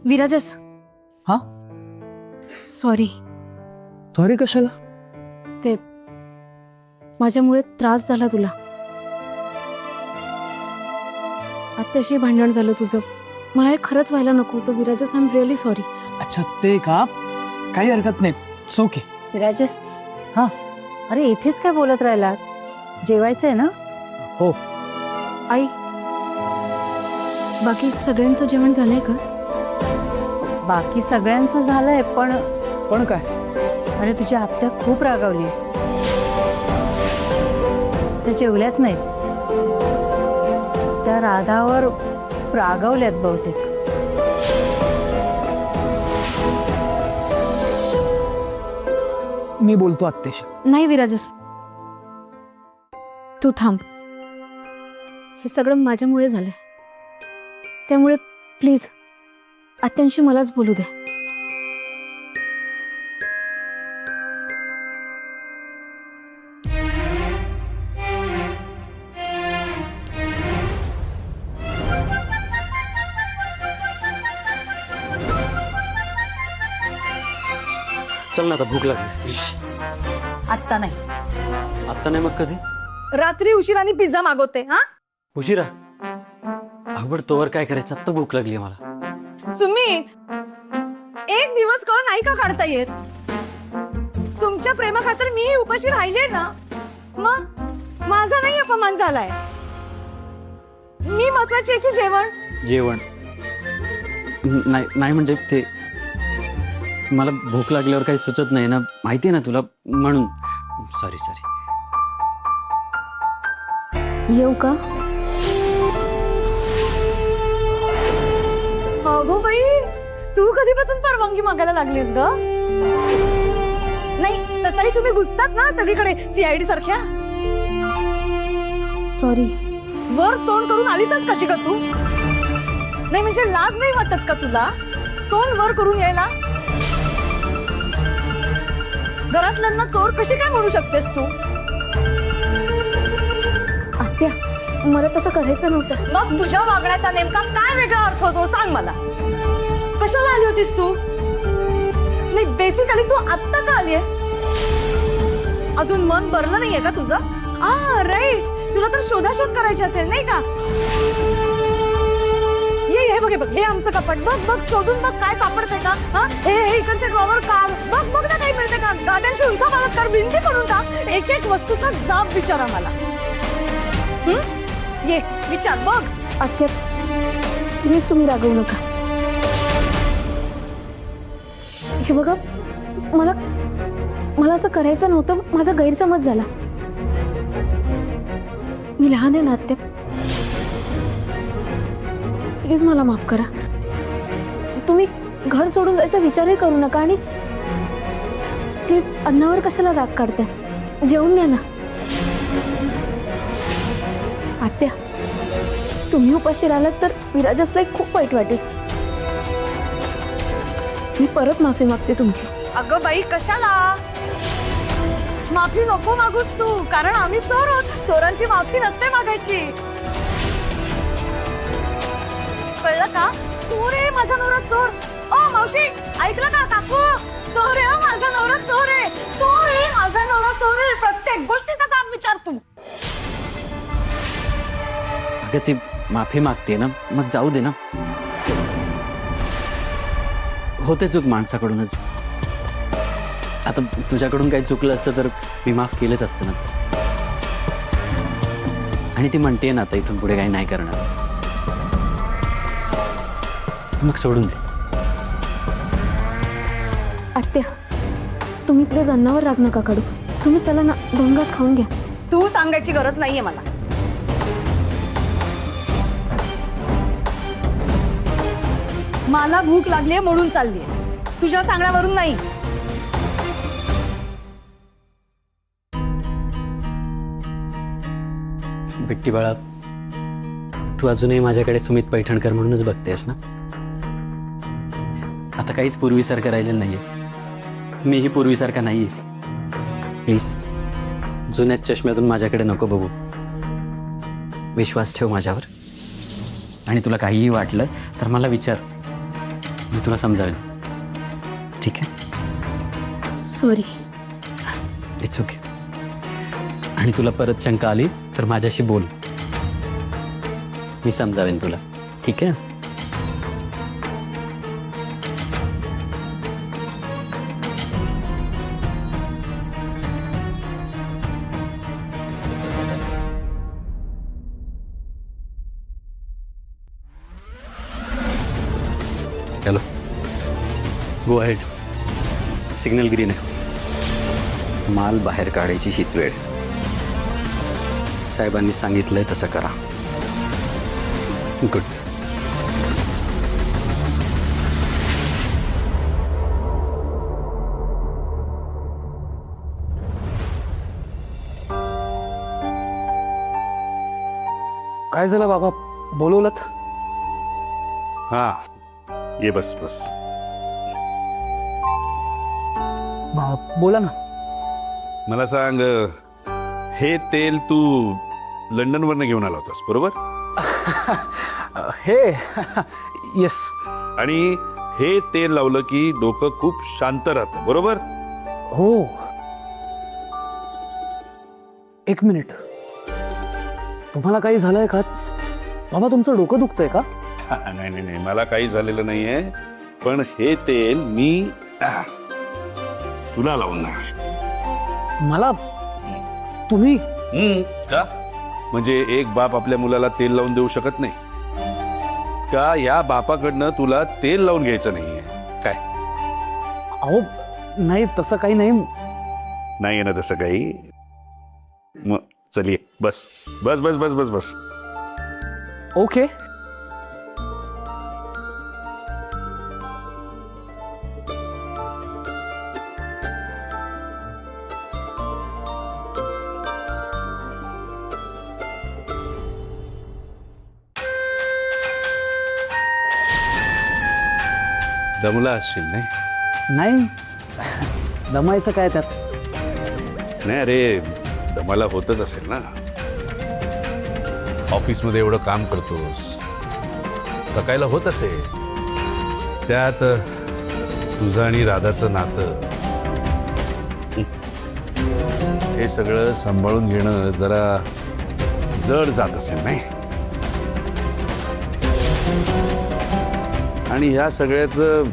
विराजस. हा sorry. Sorry कशाला? ते माझ्यामुळे त्रास झाला तुला. आत्याशी भांडण झालं तुझं. मला हे खरंच व्हायला नको होतं Virajas. I am really sorry. अच्छा ते का? काही हरकत नाही. ओके. विराजस. हा अरे इथेच काय बोलत राहिलात? जेवायचंय ना? हो. आई, बाकी सगळ्यांचं जेवण झालंय का? बाकी सगळ्यांचं झालंय पण काय? अरे तुझी आत्या खूप रागावली. त्या जेवल्याच नाहीत. त्या राधावर रागावल्यात बहुतेक. मी बोलतो आत्याशी. नाही विराजस, तू थांब. हे सगळं माझ्यामुळे झालंय. त्यामुळे प्लीज आत्यांशी मलाच बोलू दे. चल ना आता भूक लागली. आत्ता नाही. आत्ता नाही मग कधी? रात्री उशिराने पिझ्झा मागवते. हा उशिरा? अगबड तोवर काय करायचं? आत्ता भूक लागली मला. सुमित, एक दिवस कळ नाही का काढता येत? तुमच्या प्रेमाखातर मी उपाशी राहिले ना, मग माझा नाही अपमान झालाय. मी महत्वाची आहे की जेवण? जेवण नाही नाही म्हणजे ते मला भूक लागल्यावर काही सुचत नाही ना, माहिती आहे ना तुला, म्हणून. Sorry sorry. येऊ का? अगो बाई, तू कधीपासून परवानगी मागायला लागलीस ग? नाही तसाही तुम्ही घुसतात ना सगळीकडे सीआयडी सारख्या. सॉरी. वर तोंड करून आलीसच कशी ग तू? नाही म्हणजे लाज नाही वाटत का तुला तोंड वर करून यायला? घरातल्यांना चोर कशी काय म्हणू शकतेस तू? आत्या, मला तसं करायचं नव्हतं. मग तुझ्या वागण्याचा नेमका काय वेगळा अर्थ होतो सांग मला. कशाला आली होतीस तू? नाही बेसिकली तू आत्ता का आलीस? अजून मन भरलं नाहीये का तुझं? राईट, तुला तर शोधाशोध करायची असेल नाही का? हे बघ, हे बघ, हे आमचं कपाट बघ बघ, शोधून बघ काय सापडते का? हे इकडचे ड्रॉवर काढ, बघ बघ ना काही मिळते का? गाड्यांची उलथा पालत कर, भिंती करून टाक. एक एक वस्तूचा जाब विचारा मला. ये विचार बघ. आत्या, प्लीज तुम्ही रागवू नका. हे बघा, मला असं करायचं नव्हतं. माझा गैरसमज झाला. मी लहान आहे ना आत्या. प्लीज मला माफ करा. तुम्ही घर सोडून जायचा विचारही करू नका. आणि प्लीज अन्नावर कशाला राग काढताय? जेवून घ्या ना. आत्या, तुम्ही उपाशी राहिलात तर विराजसला खूप वाईट वाटेल. मी परत माफी मागते तुमची. अगं बाई, कशाला माफी नको मागूस तू, कारण आम्ही चोर आहोत. चोरांची माफी नसते मागायची, कळलं का? चोर आहे माझा नवरा, चोर. ओ मावशी, ऐकलं का? काकू, चोर आहे माझा नवरा, चोर आहे. चोर आहे माझा नवरा, चोर आहे. प्रत्येक गोष्टीचा जाब विचार तू. अगं ती माफी मागते ना, मग जाऊ दे ना. होते चूक माणसाकडूनच. आता तुझ्याकडून काही चुकलं असतं तर मी माफ केलंच असतं ना. आणि ती म्हणते ना आता इथून पुढे काही नाही करणार, मग सोडून दे. आत्या, तुम्ही प्लीज अन्नावर राग नका काढू. तुम्ही चला ना, 2 घास खाऊन घ्या. तू सांगायची गरज नाहीये मला. मला भूक लागलीये म्हणून चाललीये, तुझ्या सांगण्यावरून नाही. बिट्टी बाळा, तू अजूनही माझ्याकडे सुमित पैठणकर म्हणूनच बघतेस ना. आता काहीच पूर्वीसारखं राहिलेलं नाहीये. मीही पूर्वीसारखा नाहीये. प्लीज जुन्या चष्म्यातून माझ्याकडे नको बघू. विश्वास ठेव माझ्यावर. आणि तुला काहीही वाटलं तर मला विचार. मी तुला समजावेन. ठीक आहे, सॉरी. It's okay. आणि तुला परत शंका आली तर माझ्याशी बोल, मी समजावेन तुला. ठीक आहे. चलो, गो अहेड. सिग्नल ग्रीन आहे. माल बाहेर काढायची हीच वेळ. साहेबांनी सांगितलंय तसं करा. गुड. काय झालं बाबा, बोलवलत? हा, ये बस बस. बोला ना. मला सांग, हे तेल तू लंडनवरनं घेऊन आला होतास बरोबर? हे येस. आणि हे तेल लावलं की डोकं खूप शांत राहतं बरोबर? हो. एक मिनिट, तुम्हाला काही झालंय का बाबा? तुमचं डोकं दुखतंय का? नाही नाही नाही, मला काही झालेलं नाहीये. पण हे तेल मी तुला लावून नाही. मला तुम्ही? का? म्हणजे एक बाप आपल्या मुलाला तेल लावून देऊ शकत नाही का? या बापाकडनं तुला तेल लावून घ्यायचं नाहीये काय? अहो नाही, तसं काही नाही. नाही ना तसं काही. मग चलिये, बस बस बस बस बस बस. ओके. दमला असशील नाही? नाही, दमायचं काय त्यात? नाही अरे, दमाला होतच असेल ना. ऑफिसमध्ये एवढं काम करतोस, थकायला होत असेल. त्यात तुझं आणि राधाचं नातं, हे सगळं सांभाळून घेणं जरा जड जात असेल नाही? आणि ह्या सगळ्याचं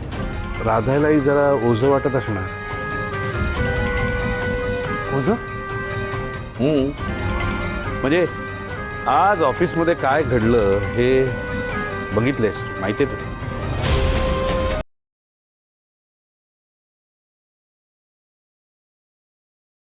राधायलाही जरा ओझं वाटत असणार. ओझं? म्हणजे आज ऑफिसमध्ये काय घडलं हे बघितलेस, माहितीये तुला?